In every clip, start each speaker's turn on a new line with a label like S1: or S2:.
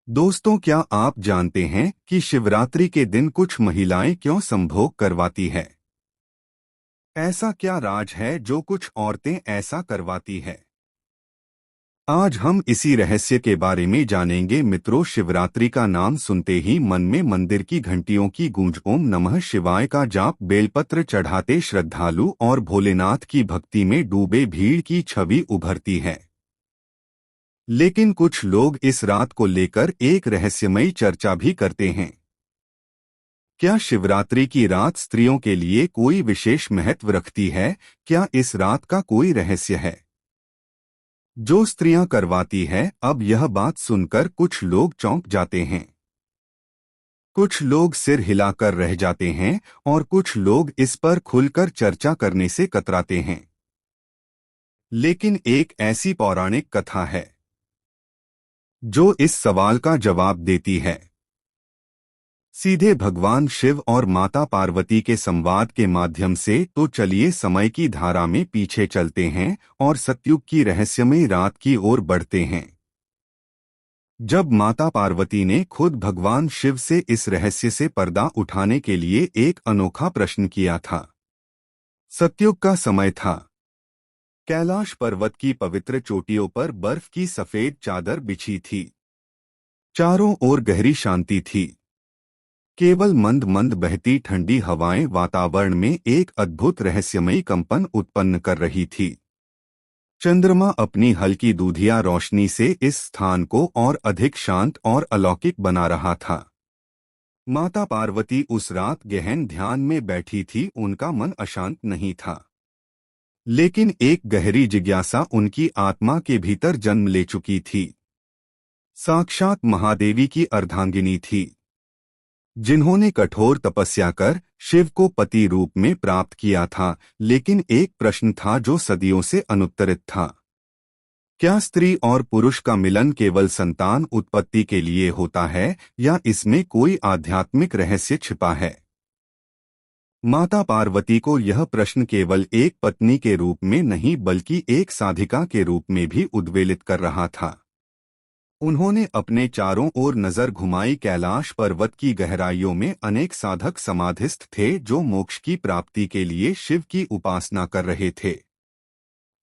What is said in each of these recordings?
S1: दोस्तों, क्या आप जानते हैं कि शिवरात्रि के दिन कुछ महिलाएं क्यों संभोग करवाती है? ऐसा क्या राज है जो कुछ औरतें ऐसा करवाती है? आज हम इसी रहस्य के बारे में जानेंगे। मित्रों, शिवरात्रि का नाम सुनते ही मन में मंदिर की घंटियों की गूंज, ओम नमः शिवाय का जाप, बेलपत्र चढ़ाते श्रद्धालु और भोलेनाथ की भक्ति में डूबे भीड़ की छवि उभरती है। लेकिन कुछ लोग इस रात को लेकर एक रहस्यमयी चर्चा भी करते हैं। क्या शिवरात्रि की रात स्त्रियों के लिए कोई विशेष महत्व रखती है? क्या इस रात का कोई रहस्य है जो स्त्रियां करवाती है? अब यह बात सुनकर कुछ लोग चौंक जाते हैं, कुछ लोग सिर हिलाकर रह जाते हैं और कुछ लोग इस पर खुलकर चर्चा करने से कतराते हैं। लेकिन एक ऐसी पौराणिक कथा है जो इस सवाल का जवाब देती है। सीधे भगवान शिव और माता पार्वती के संवाद के माध्यम से। तो चलिए समय की धारा में पीछे चलते हैं और सतयुग की रहस्यमयी रात की ओर बढ़ते हैं, जब माता पार्वती ने खुद भगवान शिव से इस रहस्य से पर्दा उठाने के लिए एक अनोखा प्रश्न किया था। सतयुग का समय था। कैलाश पर्वत की पवित्र चोटियों पर बर्फ की सफेद चादर बिछी थी। चारों ओर गहरी शांति थी। केवल मंद मंद बहती ठंडी हवाएं वातावरण में एक अद्भुत रहस्यमयी कंपन उत्पन्न कर रही थी। चंद्रमा अपनी हल्की दूधिया रोशनी से इस स्थान को और अधिक शांत और अलौकिक बना रहा था। माता पार्वती उस रात गहन ध्यान में बैठी थी। उनका मन अशांत नहीं था, लेकिन एक गहरी जिज्ञासा उनकी आत्मा के भीतर जन्म ले चुकी थी। साक्षात महादेवी की अर्धांगिनी थी, जिन्होंने कठोर तपस्या कर शिव को पति रूप में प्राप्त किया था। लेकिन एक प्रश्न था जो सदियों से अनुत्तरित था। क्या स्त्री और पुरुष का मिलन केवल संतान उत्पत्ति के लिए होता है, या इसमें कोई आध्यात्मिक रहस्य छिपा है? माता पार्वती को यह प्रश्न केवल एक पत्नी के रूप में नहीं बल्कि एक साधिका के रूप में भी उद्वेलित कर रहा था। उन्होंने अपने चारों ओर नजर घुमाई। कैलाश पर्वत की गहराइयों में अनेक साधक समाधिस्थ थे जो मोक्ष की प्राप्ति के लिए शिव की उपासना कर रहे थे।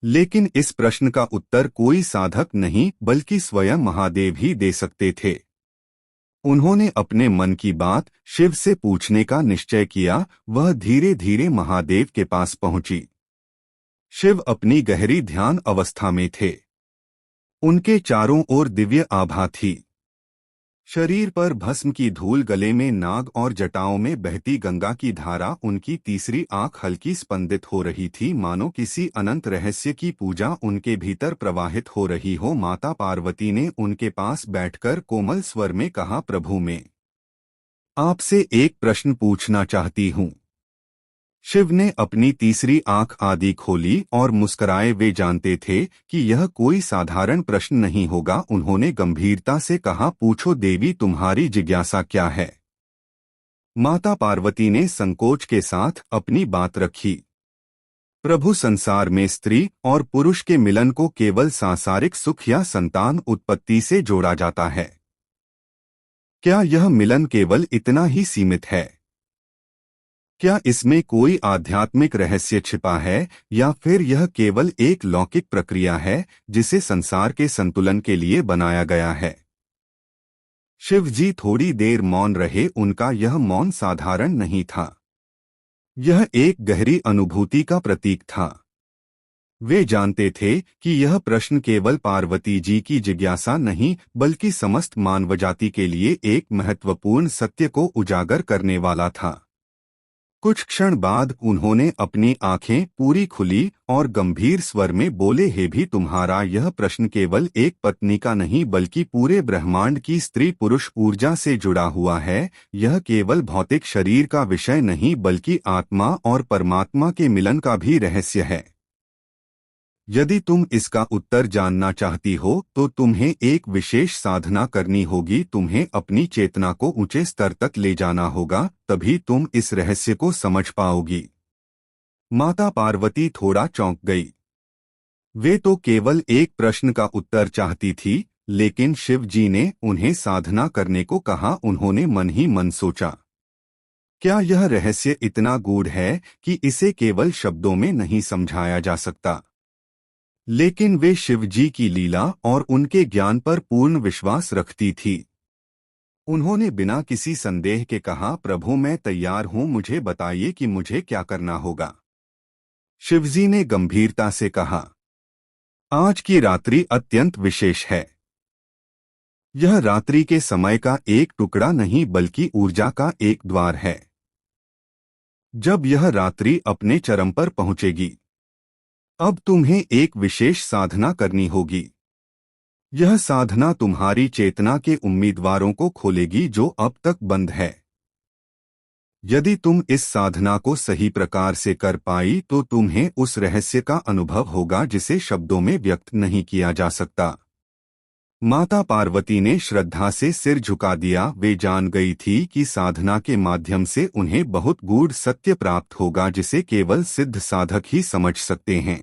S1: लेकिन इस प्रश्न का उत्तर कोई साधक नहीं बल्कि स्वयं महादेव ही दे सकते थे। उन्होंने अपने मन की बात शिव से पूछने का निश्चय किया। वह धीरे धीरे महादेव के पास पहुंची। शिव अपनी गहरी ध्यान अवस्था में थे। उनके चारों ओर दिव्य आभा थी। शरीर पर भस्म की धूल, गले में नाग और जटाओं में बहती गंगा की धारा। उनकी तीसरी आंख हल्की स्पंदित हो रही थी, मानो किसी अनंत रहस्य की पूजा उनके भीतर प्रवाहित हो रही हो। माता पार्वती ने उनके पास बैठकर कोमल स्वर में कहा, प्रभु, मैं आपसे एक प्रश्न पूछना चाहती हूँ। शिव ने अपनी तीसरी आंख आदि खोली और मुस्कुराए। वे जानते थे कि यह कोई साधारण प्रश्न नहीं होगा। उन्होंने गंभीरता से कहा, पूछो देवी, तुम्हारी जिज्ञासा क्या है? माता पार्वती ने संकोच के साथ अपनी बात रखी। प्रभु, संसार में स्त्री और पुरुष के मिलन को केवल सांसारिक सुख या संतान उत्पत्ति से जोड़ा जाता है। क्या यह मिलन केवल इतना ही सीमित है? क्या इसमें कोई आध्यात्मिक रहस्य छिपा है, या फिर यह केवल एक लौकिक प्रक्रिया है जिसे संसार के संतुलन के लिए बनाया गया है? शिव जी थोड़ी देर मौन रहे। उनका यह मौन साधारण नहीं था, यह एक गहरी अनुभूति का प्रतीक था। वे जानते थे कि यह प्रश्न केवल पार्वती जी की जिज्ञासा नहीं बल्कि समस्त मानवजाति के लिए एक महत्वपूर्ण सत्य को उजागर करने वाला था। कुछ क्षण बाद उन्होंने अपनी आंखें पूरी खुली और गंभीर स्वर में बोले, हे भी, तुम्हारा यह प्रश्न केवल एक पत्नी का नहीं बल्कि पूरे ब्रह्मांड की स्त्री पुरुष ऊर्जा से जुड़ा हुआ है। यह केवल भौतिक शरीर का विषय नहीं बल्कि आत्मा और परमात्मा के मिलन का भी रहस्य है। यदि तुम इसका उत्तर जानना चाहती हो तो तुम्हें एक विशेष साधना करनी होगी। तुम्हें अपनी चेतना को ऊंचे स्तर तक ले जाना होगा, तभी तुम इस रहस्य को समझ पाओगी। माता पार्वती थोड़ा चौंक गई। वे तो केवल एक प्रश्न का उत्तर चाहती थी, लेकिन शिव जी ने उन्हें साधना करने को कहा। उन्होंने मन ही मन सोचा, क्या यह रहस्य इतना गूढ़ है कि इसे केवल शब्दों में नहीं समझाया जा सकता। लेकिन वे शिव जी की लीला और उनके ज्ञान पर पूर्ण विश्वास रखती थी। उन्होंने बिना किसी संदेह के कहा, प्रभु मैं तैयार हूं, मुझे बताइए कि मुझे क्या करना होगा। शिवजी ने गंभीरता से कहा, आज की रात्रि अत्यंत विशेष है। यह रात्रि के समय का एक टुकड़ा नहीं बल्कि ऊर्जा का एक द्वार है। जब यह रात्रि अपने चरम पर पहुंचेगी, अब तुम्हें एक विशेष साधना करनी होगी। यह साधना तुम्हारी चेतना के उम्मीदवारों को खोलेगी जो अब तक बंद है। यदि तुम इस साधना को सही प्रकार से कर पाई तो तुम्हें उस रहस्य का अनुभव होगा जिसे शब्दों में व्यक्त नहीं किया जा सकता। माता पार्वती ने श्रद्धा से सिर झुका दिया। वे जान गई थी कि साधना के माध्यम से उन्हें बहुत गूढ़ सत्य प्राप्त होगा जिसे केवल सिद्ध साधक ही समझ सकते हैं।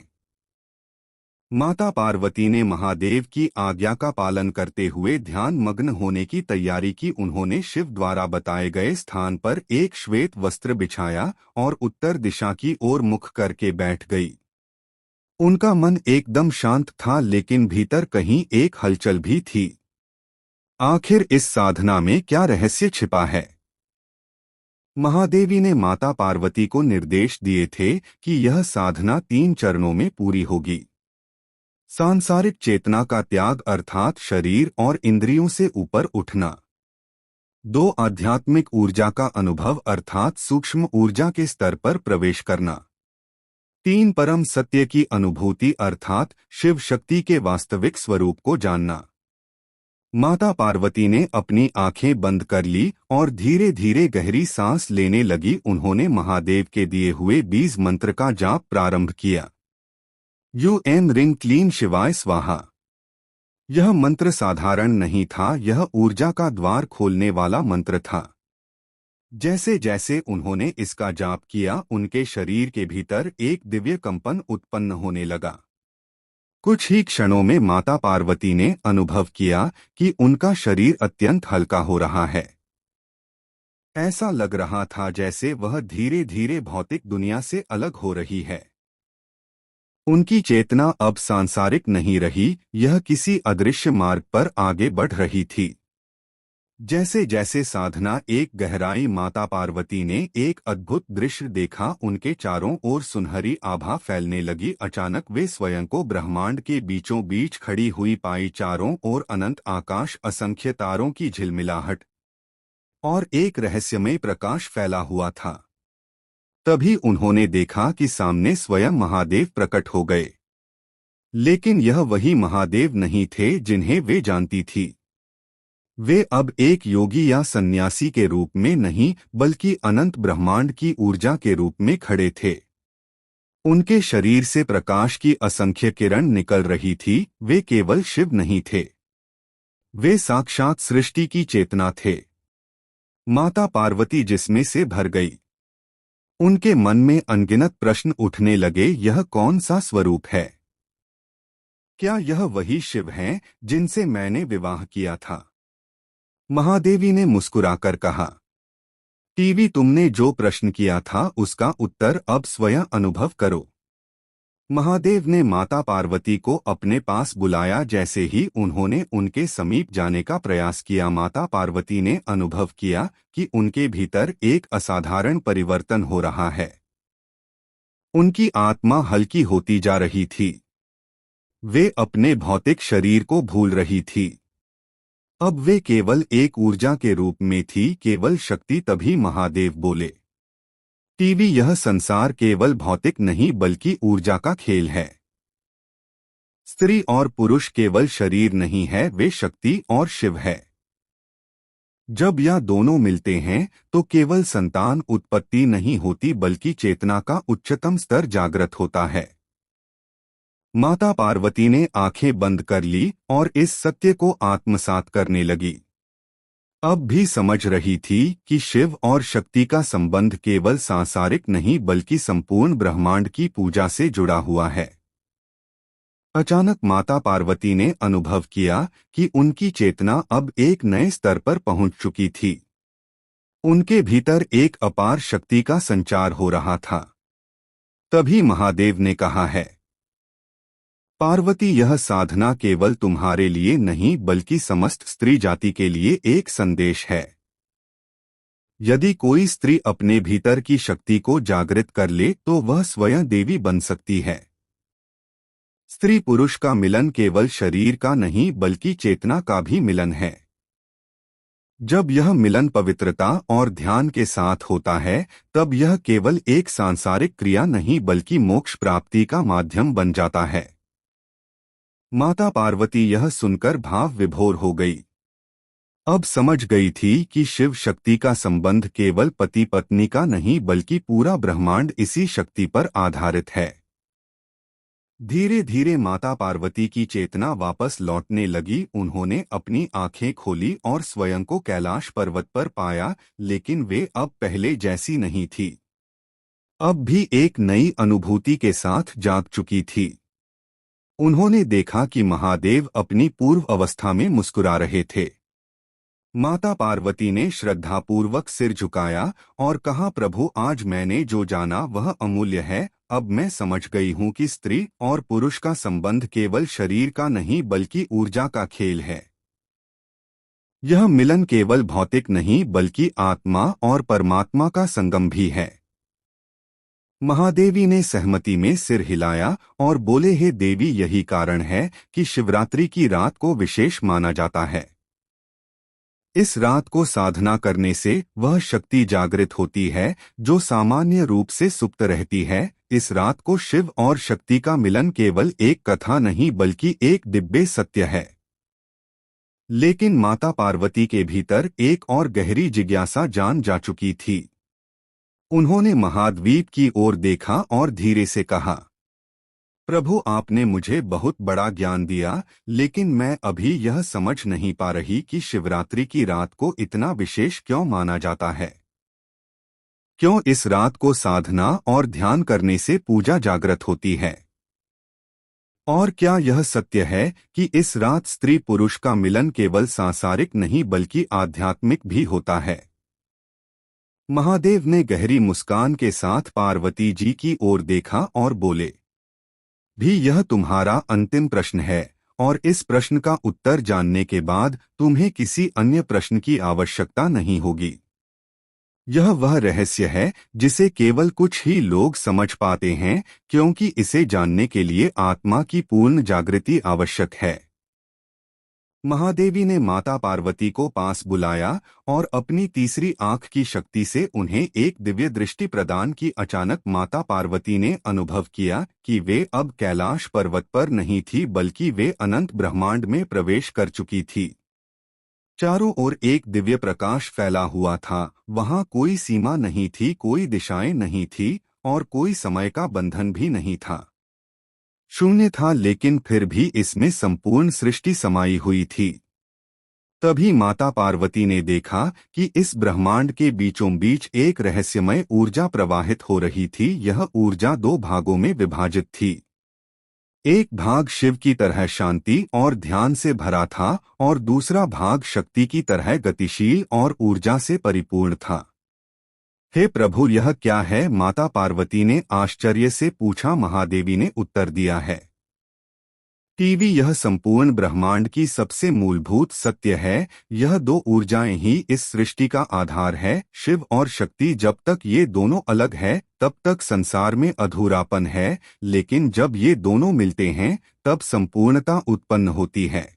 S1: माता पार्वती ने महादेव की आज्ञा का पालन करते हुए ध्यान मग्न होने की तैयारी की। उन्होंने शिव द्वारा बताए गए स्थान पर एक श्वेत वस्त्र बिछाया और उत्तर दिशा की ओर मुख करके बैठ गई। उनका मन एकदम शांत था, लेकिन भीतर कहीं एक हलचल भी थी। आखिर इस साधना में क्या रहस्य छिपा है? महादेवी ने माता पार्वती को निर्देश दिए थे कि यह साधना 3 चरणों में पूरी होगी। सांसारिक चेतना का त्याग अर्थात शरीर और इंद्रियों से ऊपर उठना। 2 आध्यात्मिक ऊर्जा का अनुभव अर्थात सूक्ष्म ऊर्जा के स्तर पर प्रवेश करना। 3 परम सत्य की अनुभूति अर्थात शिव शक्ति के वास्तविक स्वरूप को जानना। माता पार्वती ने अपनी आंखें बंद कर ली और धीरे धीरे गहरी सांस लेने लगी। उन्होंने महादेव के दिए हुए बीज मंत्र का जाप प्रारंभ किया। यूएम रिंग क्लीन शिवाय स्वाहा। यह मंत्र साधारण नहीं था, यह ऊर्जा का द्वार खोलने वाला मंत्र था। जैसे जैसे उन्होंने इसका जाप किया, उनके शरीर के भीतर एक दिव्य कंपन उत्पन्न होने लगा। कुछ ही क्षणों में माता पार्वती ने अनुभव किया कि उनका शरीर अत्यंत हल्का हो रहा है। ऐसा लग रहा था जैसे वह धीरे धीरे भौतिक दुनिया से अलग हो रही है। उनकी चेतना अब सांसारिक नहीं रही, यह किसी अदृश्य मार्ग पर आगे बढ़ रही थी। जैसे जैसे साधना एक गहराई, माता पार्वती ने एक अद्भुत दृश्य देखा। उनके चारों ओर सुनहरी आभा फैलने लगी। अचानक वे स्वयं को ब्रह्मांड के बीचों बीच खड़ी हुई पाई। चारों ओर अनंत आकाश, असंख्य तारों की झिलमिलाहट और एक रहस्यमय प्रकाश फैला हुआ था। तभी उन्होंने देखा कि सामने स्वयं महादेव प्रकट हो गए। लेकिन यह वही महादेव नहीं थे जिन्हें वे जानती थी। वे अब एक योगी या सन्यासी के रूप में नहीं बल्कि अनंत ब्रह्मांड की ऊर्जा के रूप में खड़े थे। उनके शरीर से प्रकाश की असंख्य किरण निकल रही थी। वे केवल शिव नहीं थे, वे साक्षात सृष्टि की चेतना थे। माता पार्वती जिसमें से भर गई। उनके मन में अनगिनत प्रश्न उठने लगे, यह कौन सा स्वरूप है? क्या यह वही शिव हैं जिनसे मैंने विवाह किया था? महादेवी ने मुस्कुराकर कहा, टीवी, तुमने जो प्रश्न किया था उसका उत्तर अब स्वयं अनुभव करो। महादेव ने माता पार्वती को अपने पास बुलाया। जैसे ही उन्होंने उनके समीप जाने का प्रयास किया, माता पार्वती ने अनुभव किया कि उनके भीतर एक असाधारण परिवर्तन हो रहा है। उनकी आत्मा हल्की होती जा रही थी। वे अपने भौतिक शरीर को भूल रही थी। अब वे केवल एक ऊर्जा के रूप में थी, केवल शक्ति। तभी महादेव बोले, टीवी, यह संसार केवल भौतिक नहीं बल्कि ऊर्जा का खेल है। स्त्री और पुरुष केवल शरीर नहीं है, वे शक्ति और शिव है। जब यह दोनों मिलते हैं तो केवल संतान उत्पत्ति नहीं होती बल्कि चेतना का उच्चतम स्तर जागृत होता है। माता पार्वती ने आंखें बंद कर ली और इस सत्य को आत्मसात करने लगी। अब भी समझ रही थी कि शिव और शक्ति का संबंध केवल सांसारिक नहीं बल्कि संपूर्ण ब्रह्मांड की पूजा से जुड़ा हुआ है। अचानक माता पार्वती ने अनुभव किया कि उनकी चेतना अब एक नए स्तर पर पहुंच चुकी थी। उनके भीतर एक अपार शक्ति का संचार हो रहा था। तभी महादेव ने कहा है, पार्वती, यह साधना केवल तुम्हारे लिए नहीं बल्कि समस्त स्त्री जाति के लिए एक संदेश है। यदि कोई स्त्री अपने भीतर की शक्ति को जागृत कर ले तो वह स्वयं देवी बन सकती है। स्त्री पुरुष का मिलन केवल शरीर का नहीं बल्कि चेतना का भी मिलन है। जब यह मिलन पवित्रता और ध्यान के साथ होता है तब यह केवल एक सांसारिक क्रिया नहीं बल्कि मोक्ष प्राप्ति का माध्यम बन जाता है। माता पार्वती यह सुनकर भाव विभोर हो गई। अब समझ गई थी कि शिव शक्ति का संबंध केवल पति पत्नी का नहीं बल्कि पूरा ब्रह्मांड इसी शक्ति पर आधारित है। धीरे धीरे माता पार्वती की चेतना वापस लौटने लगी। उन्होंने अपनी आंखें खोली और स्वयं को कैलाश पर्वत पर पाया, लेकिन वे अब पहले जैसी नहीं थी। अब भी एक नई अनुभूति के साथ जाग चुकी थी। उन्होंने देखा कि महादेव अपनी पूर्व अवस्था में मुस्कुरा रहे थे। माता पार्वती ने श्रद्धापूर्वक सिर झुकाया और कहा, प्रभु, आज मैंने जो जाना वह अमूल्य है। अब मैं समझ गई हूँ कि स्त्री और पुरुष का संबंध केवल शरीर का नहीं बल्कि ऊर्जा का खेल है। यह मिलन केवल भौतिक नहीं बल्कि आत्मा और परमात्मा का संगम भी है। महादेवी ने सहमति में सिर हिलाया और बोले, हे देवी, यही कारण है कि शिवरात्रि की रात को विशेष माना जाता है। इस रात को साधना करने से वह शक्ति जागृत होती है जो सामान्य रूप से सुप्त रहती है। इस रात को शिव और शक्ति का मिलन केवल एक कथा नहीं बल्कि एक दिव्य सत्य है। लेकिन माता पार्वती के भीतर एक और गहरी जिज्ञासा जान जा चुकी थी। उन्होंने महाद्वीप की ओर देखा और धीरे से कहा, प्रभु, आपने मुझे बहुत बड़ा ज्ञान दिया, लेकिन मैं अभी यह समझ नहीं पा रही कि शिवरात्रि की रात को इतना विशेष क्यों माना जाता है। क्यों इस रात को साधना और ध्यान करने से पूजा जागृत होती है? और क्या यह सत्य है कि इस रात स्त्री पुरुष का मिलन केवल सांसारिक नहीं बल्कि आध्यात्मिक भी होता है? महादेव ने गहरी मुस्कान के साथ पार्वती जी की ओर देखा और बोले, भी यह तुम्हारा अंतिम प्रश्न है और इस प्रश्न का उत्तर जानने के बाद तुम्हें किसी अन्य प्रश्न की आवश्यकता नहीं होगी। यह वह रहस्य है जिसे केवल कुछ ही लोग समझ पाते हैं, क्योंकि इसे जानने के लिए आत्मा की पूर्ण जागृति आवश्यक है। महादेवी ने माता पार्वती को पास बुलाया और अपनी तीसरी आंख की शक्ति से उन्हें एक दिव्य दृष्टि प्रदान की। अचानक माता पार्वती ने अनुभव किया कि वे अब कैलाश पर्वत पर नहीं थी बल्कि वे अनंत ब्रह्मांड में प्रवेश कर चुकी थी। चारों ओर एक दिव्य प्रकाश फैला हुआ था। वहां कोई सीमा नहीं थी, कोई दिशाएं नहीं थी और कोई समय का बंधन भी नहीं था। शून्य था, लेकिन फिर भी इसमें संपूर्ण सृष्टि समाई हुई थी। तभी माता पार्वती ने देखा कि इस ब्रह्मांड के बीचों बीच एक रहस्यमय ऊर्जा प्रवाहित हो रही थी। यह ऊर्जा दो भागों में विभाजित थी। एक भाग शिव की तरह शांति और ध्यान से भरा था और दूसरा भाग शक्ति की तरह गतिशील और ऊर्जा से परिपूर्ण था। हे प्रभु, यह क्या है? माता पार्वती ने आश्चर्य से पूछा। महादेवी ने उत्तर दिया है, टीवी, यह संपूर्ण ब्रह्मांड की सबसे मूलभूत सत्य है। यह दो ऊर्जाएं ही इस सृष्टि का आधार है, शिव और शक्ति। जब तक ये दोनों अलग है तब तक संसार में अधूरापन है, लेकिन जब ये दोनों मिलते हैं तब संपूर्णता उत्पन्न होती है।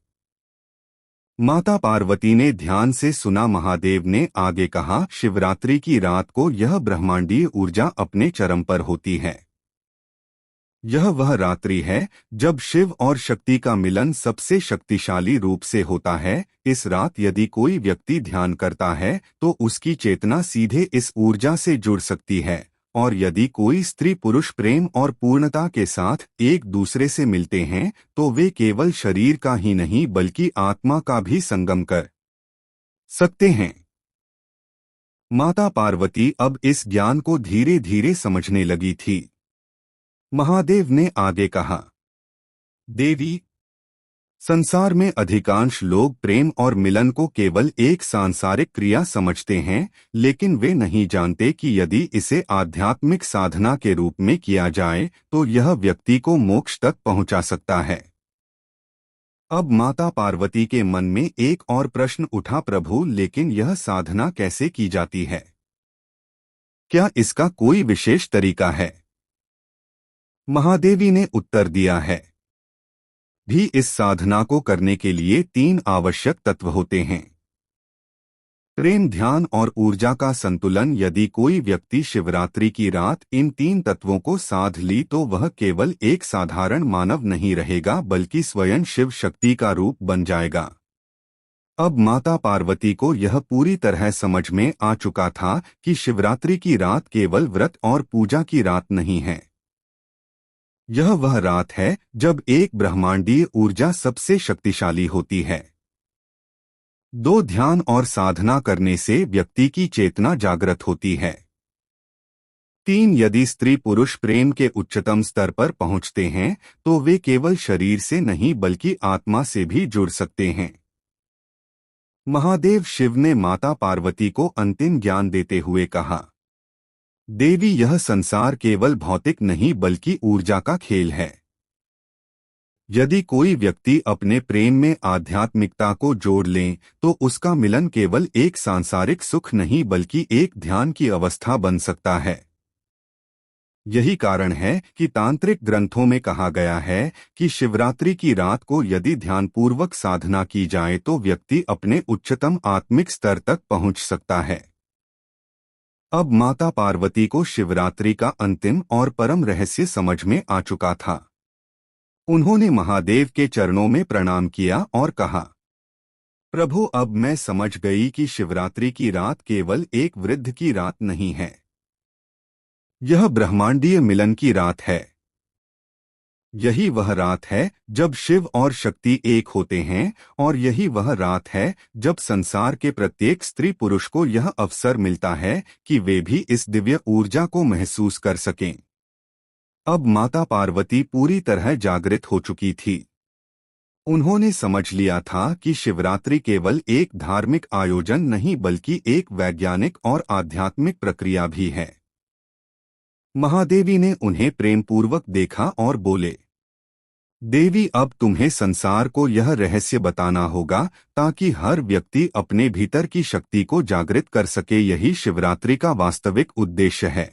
S1: माता पार्वती ने ध्यान से सुना। महादेव ने आगे कहा, शिवरात्रि की रात को यह ब्रह्मांडीय ऊर्जा अपने चरम पर होती है। यह वह रात्रि है जब शिव और शक्ति का मिलन सबसे शक्तिशाली रूप से होता है। इस रात यदि कोई व्यक्ति ध्यान करता है तो उसकी चेतना सीधे इस ऊर्जा से जुड़ सकती है, और यदि कोई स्त्री पुरुष प्रेम और पूर्णता के साथ एक दूसरे से मिलते हैं तो वे केवल शरीर का ही नहीं बल्कि आत्मा का भी संगम कर सकते हैं। माता पार्वती अब इस ज्ञान को धीरे धीरे समझने लगी थी। महादेव ने आगे कहा, देवी। संसार में अधिकांश लोग प्रेम और मिलन को केवल एक सांसारिक क्रिया समझते हैं, लेकिन वे नहीं जानते कि यदि इसे आध्यात्मिक साधना के रूप में किया जाए तो यह व्यक्ति को मोक्ष तक पहुंचा सकता है। अब माता पार्वती के मन में एक और प्रश्न उठा, प्रभु, लेकिन यह साधना कैसे की जाती है? क्या इसका कोई विशेष तरीका है? महादेवी ने उत्तर दिया है, भी इस साधना को करने के लिए 3 आवश्यक तत्व होते हैं। प्रेम, ध्यान और ऊर्जा का संतुलन। यदि कोई व्यक्ति शिवरात्रि की रात इन 3 तत्वों को साध ली तो वह केवल एक साधारण मानव नहीं रहेगा, बल्कि स्वयं शिव शक्ति का रूप बन जाएगा। अब माता पार्वती को यह पूरी तरह समझ में आ चुका था कि शिवरात्रि की रात केवल व्रत और पूजा की रात नहीं है। यह वह रात है जब एक ब्रह्मांडीय ऊर्जा सबसे शक्तिशाली होती है। 2, ध्यान और साधना करने से व्यक्ति की चेतना जागृत होती है। 3, यदि स्त्री पुरुष प्रेम के उच्चतम स्तर पर पहुंचते हैं तो वे केवल शरीर से नहीं बल्कि आत्मा से भी जुड़ सकते हैं। महादेव शिव ने माता पार्वती को अंतिम ज्ञान देते हुए कहा, देवी, यह संसार केवल भौतिक नहीं बल्कि ऊर्जा का खेल है। यदि कोई व्यक्ति अपने प्रेम में आध्यात्मिकता को जोड़ ले तो उसका मिलन केवल एक सांसारिक सुख नहीं बल्कि एक ध्यान की अवस्था बन सकता है। यही कारण है कि तांत्रिक ग्रंथों में कहा गया है कि शिवरात्रि की रात को यदि ध्यानपूर्वक साधना की जाए तो व्यक्ति अपने उच्चतम आत्मिक स्तर तक पहुंच सकता है। अब माता पार्वती को शिवरात्रि का अंतिम और परम रहस्य समझ में आ चुका था। उन्होंने महादेव के चरणों में प्रणाम किया और कहा, प्रभु, अब मैं समझ गई कि शिवरात्रि की रात केवल एक वृद्ध की रात नहीं है। यह ब्रह्मांडीय मिलन की रात है। यही वह रात है जब शिव और शक्ति एक होते हैं, और यही वह रात है जब संसार के प्रत्येक स्त्री पुरुष को यह अवसर मिलता है कि वे भी इस दिव्य ऊर्जा को महसूस कर सकें। अब माता पार्वती पूरी तरह जागृत हो चुकी थी। उन्होंने समझ लिया था कि शिवरात्रि केवल एक धार्मिक आयोजन नहीं बल्कि एक वैज्ञानिक और आध्यात्मिक प्रक्रिया भी है। महादेवी ने उन्हें प्रेमपूर्वक देखा और बोले, देवी, अब तुम्हें संसार को यह रहस्य बताना होगा ताकि हर व्यक्ति अपने भीतर की शक्ति को जागृत कर सके। यही शिवरात्रि का वास्तविक उद्देश्य है।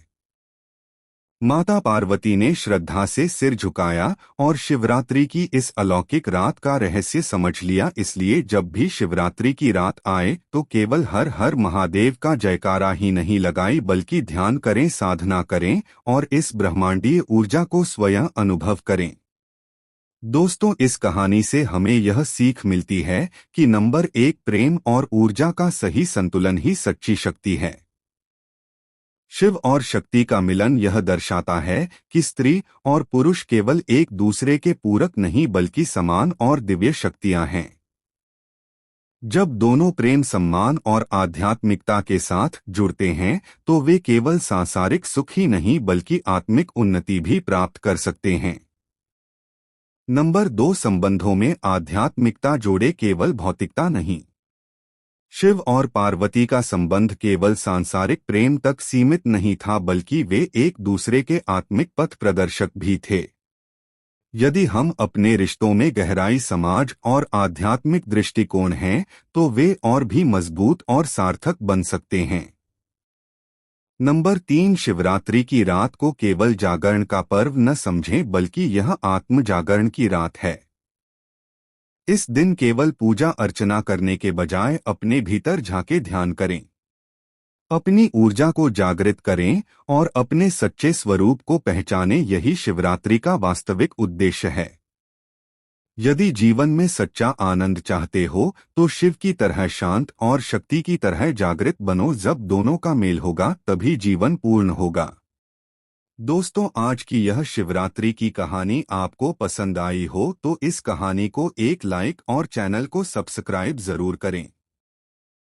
S1: माता पार्वती ने श्रद्धा से सिर झुकाया और शिवरात्रि की इस अलौकिक रात का रहस्य समझ लिया। इसलिए जब भी शिवरात्रि की रात आए तो केवल हर हर महादेव का जयकारा ही नहीं लगाएं बल्कि ध्यान करें, साधना करें और इस ब्रह्मांडीय ऊर्जा को स्वयं अनुभव करें। दोस्तों, इस कहानी से हमें यह सीख मिलती है कि नंबर 1, प्रेम और ऊर्जा का सही संतुलन ही सच्ची शक्ति है। शिव और शक्ति का मिलन यह दर्शाता है कि स्त्री और पुरुष केवल एक दूसरे के पूरक नहीं बल्कि समान और दिव्य शक्तियां हैं। जब दोनों प्रेम, सम्मान और आध्यात्मिकता के साथ जुड़ते हैं तो वे केवल सांसारिक सुख ही नहीं बल्कि आत्मिक उन्नति भी प्राप्त कर सकते हैं। नंबर 2, संबंधों में आध्यात्मिकता जोड़े, केवल भौतिकता नहीं। शिव और पार्वती का संबंध केवल सांसारिक प्रेम तक सीमित नहीं था बल्कि वे एक दूसरे के आत्मिक पथ प्रदर्शक भी थे। यदि हम अपने रिश्तों में गहराई, समाज और आध्यात्मिक दृष्टिकोण हैं तो वे और भी मजबूत और सार्थक बन सकते हैं। नंबर 3, शिवरात्रि की रात को केवल जागरण का पर्व न समझें बल्कि यह आत्म जागरण की रात है। इस दिन केवल पूजा अर्चना करने के बजाय अपने भीतर झांके ध्यान करें, अपनी ऊर्जा को जागृत करें और अपने सच्चे स्वरूप को पहचानें। यही शिवरात्रि का वास्तविक उद्देश्य है। यदि जीवन में सच्चा आनंद चाहते हो तो शिव की तरह शांत और शक्ति की तरह जागृत बनो। जब दोनों का मेल होगा तभी जीवन पूर्ण होगा। दोस्तों, आज की यह शिवरात्रि की कहानी आपको पसंद आई हो तो इस कहानी को एक लाइक और चैनल को सब्सक्राइब जरूर करें।